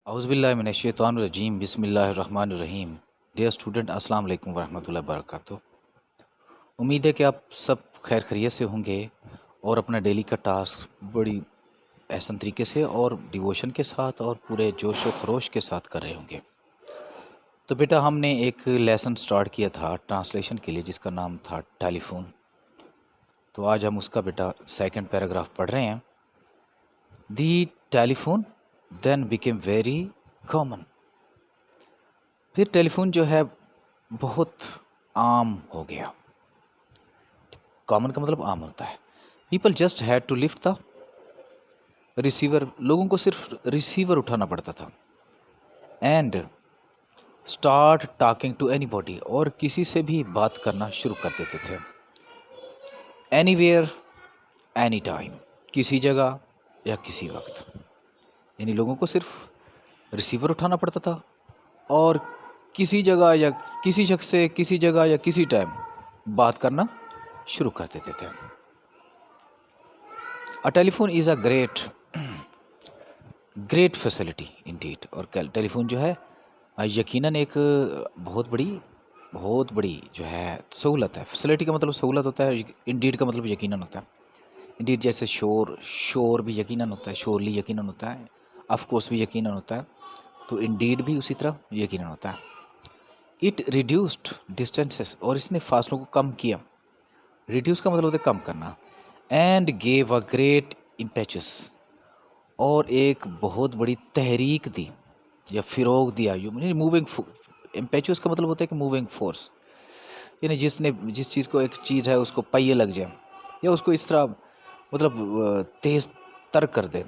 औज़ुबिल्लाहिमिनश्शैतानिर्रजीम बिस्मिल्लाहिर्रहमानिर्रहीम। Dear student, अस्सलाम वालेकुम वरहमतुल्लाहि वबरकातुहू। उम्मीद है कि आप सब खैर खैरियत से होंगे और अपना डेली का टास्क बड़ी एहसन तरीके से और डिवोशन के साथ और पूरे जोश व खरोश के साथ कर रहे होंगे। तो बेटा, हमने एक लेसन स्टार्ट किया था ट्रांसलेशन के लिए जिसका नाम था टेलीफोन। तो आज हम उसका बेटा सेकंड पैराग्राफ पढ़ रहे हैं। The telephone then became very common. फिर टेलीफोन जो है बहुत आम हो गया। कॉमन का मतलब आम होता है। People just had to lift the receiver. लोगों को सिर्फ रिसीवर उठाना पड़ता था। And start talking to anybody, और किसी से भी बात करना शुरू कर देते थे। एनीवेयर एनी टाइम, किसी जगह या किसी वक्त। यानी लोगों को सिर्फ रिसीवर उठाना पड़ता था और किसी जगह या किसी शख्स से किसी जगह या किसी टाइम बात करना शुरू कर देते थे। A telephone is a great facility Indeed. और टेलीफोन जो है यकीनन एक बहुत बड़ी जो है सहूलत है। फैसिलिटी का मतलब सहूलत होता है, इंडीड का मतलब यकीनन होता है। इंडीड जैसे शोर भी यकीनन होता है, शोरली यकीनन होता है, ऑफ कोर्स भी यकीनन होता है। तो इंडीड भी उसी तरह यकीनन होता है। इट रिड्यूस्ड डिस्टेंसेस, और इसने फासलों को कम किया। रिड्यूस का मतलब होता है कम करना। एंड गेव अ ग्रेट इम्पेचस, और एक बहुत बड़ी तहरीक दी या फिरोग दिया। मूविंग इम्पेचुअस का मतलब होता है कि मूविंग फोर्स, यानी जिस चीज़ को एक चीज़ है उसको पहिए लग जाए या उसको इस तरह मतलब तेज तर कर दे।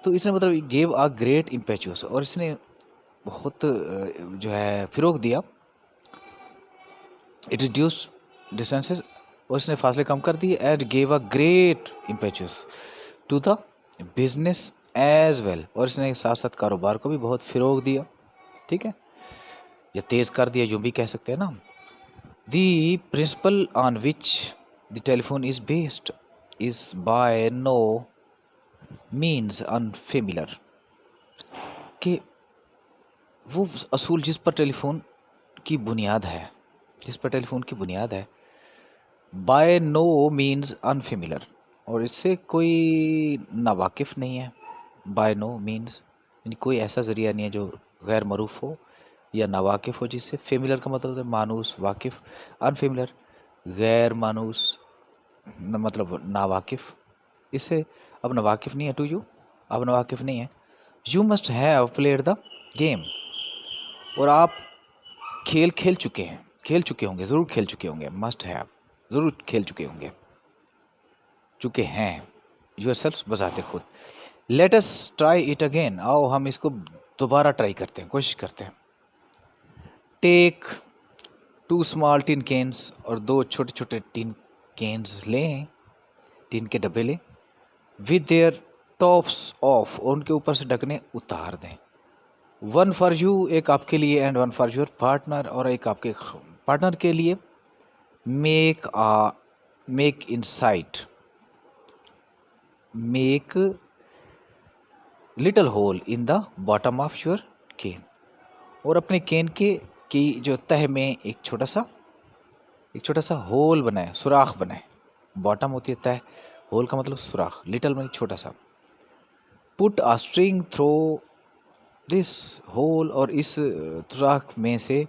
तो इसने मतलब गेव अ ग्रेट इम्पेचुअस, और इसने बहुत जो है फिरोग दिया। इट रिड्यूस डिस्टेंसेस, और इसने फासले कम कर दिए। And gave a great impetus to the business as well, और इसने साथ साथ कारोबार को भी बहुत फिरोग दिया। ठीक है, या तेज़ कर दिया, यूँ भी कह सकते हैं ना। The principle on which the telephone is based is by no means unfamiliar. कि वो असूल जिस पर टेलीफोन की बुनियाद है, बाय नो मीन्स अनफेमिलर, और इससे कोई नावाकिफ़ नहीं है। बाय नो मीन्स यानी कोई ऐसा ज़रिया नहीं है जो गैर मरूफ हो या नावाकिफ़ हो जिससे। फेमिलर का मतलब है मानूस, वाकिफ़। अनफेमिलर गैर मानूस, मतलब नावाकिफ़। इससे अब नावाकिफ़ नहीं है टू यू, अब नावाकिफ़ नहीं है। You must have played the game, और आप खेल चुके होंगे, ज़रूर खेल चुके होंगे। मस्ट हैव ज़रूर खेल चुके हैं। योरसेल्फ बजाते खुद। Let us try it again, आओ हम इसको दोबारा ट्राई करते हैं, कोशिश करते हैं। टेक 2 स्मॉल टिन कैंस, और 2 छोटे छोटे टिन कैंस लें, टिन के डब्बे लें। विद देयर टॉप्स ऑफ, और उनके ऊपर से ढकने उतार दें। 1 फॉर यू, एक आपके लिए, एंड 1 फॉर योर पार्टनर, और एक आपके पार्टनर के लिए। Make little hole in the bottom of your can, और अपने केन की जो तह में एक छोटा सा होल बनाए, सुराख बनाए। बॉटम होती है तह, होल का मतलब सुराख, लिटिल में छोटा सा। Put a string through this hole, और इस सुराख में से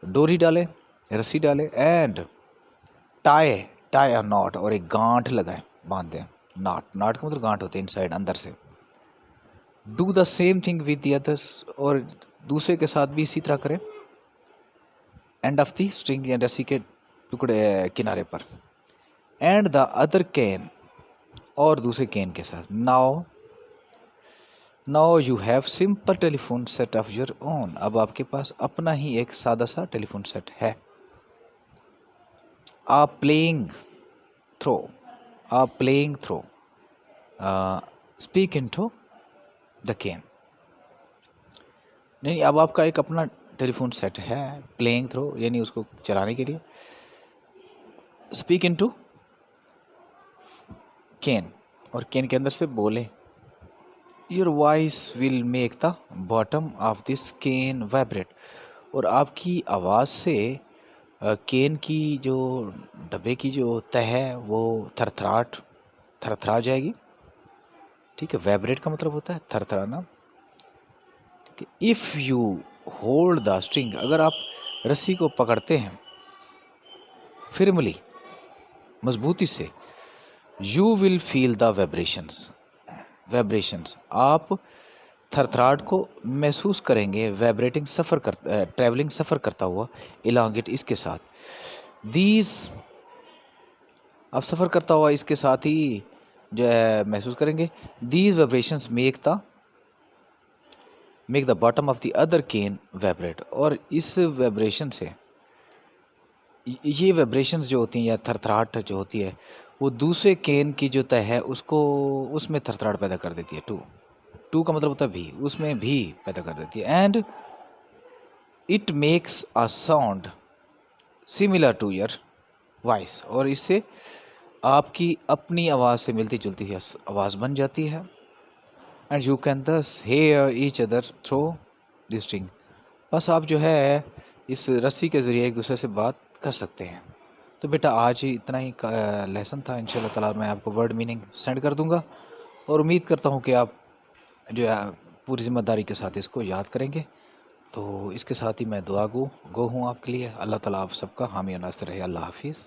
डोरी डाले, रस्सी डाले। एंड टाई अ नॉट, और एक गांठ लगाए, बांध दें। नॉट का मतलब गांठ होते हैं इनसाइड, अंदर से। Do the same thing with the others, और दूसरे के साथ भी इसी तरह करें। एंड ऑफ द स्ट्रिंग, या रस्सी के टुकड़े किनारे पर। एंड द अदर कैन, और दूसरे कैन के साथ। Now you have simple telephone set of your own, अब आपके पास अपना ही एक सादा सा टेलीफोन सेट है। A playing throw speak into the can. नहीं, अब आपका एक अपना टेलीफोन सेट है। प्लेइंग थ्रो यानी उसको चलाने के लिए। स्पीक इनटू कैन, और कैन के अंदर से बोले। Your voice will make the bottom of this can vibrate. और आपकी आवाज़ से केन की जो डब्बे की जो तह है वो थरथरा जाएगी। ठीक है, वाइब्रेट का मतलब होता है थरथराना। If you hold the string, अगर आप रस्सी को पकड़ते हैं फिरमली, मजबूती से, you will feel the vibrations, आप थरथराहट को महसूस करेंगे, वाइब्रेटिंग ट्रैवलिंग सफ़र करता हुआ इलांगेट इसके साथ। दीज, आप सफ़र करता हुआ इसके साथ ही जो है महसूस करेंगे। These vibrations make the bottom of the other can vibrate. और इस वाइब्रेशन से, ये वाइब्रेशंस जो होती हैं या थरथराहट जो होती है वो दूसरे केन की जो तह है उसको, उसमें थरथराहट पैदा कर देती है। टू का मतलब होता है भी, उसमें भी पैदा कर देती है। And it makes a sound similar to your voice, और इससे आपकी अपनी आवाज़ से मिलती जुलती हुई आवाज़ बन जाती है। And you can thus hear each other through the string. बस आप जो है इस रस्सी के ज़रिए एक दूसरे से बात कर सकते हैं। तो बेटा आज ही इतना ही लेसन था। इंशाल्लाह ताला मैं आपको वर्ड मीनिंग सेंड कर दूंगा, और उम्मीद करता हूँ कि आप जो है पूरी ज़िम्मेदारी के साथ इसको याद करेंगे। तो इसके साथ ही मैं दुआ गो हूँ आपके लिए। अल्लाह ताला आप सबका हामी और नासिर रहे। अल्लाह हाफिज़।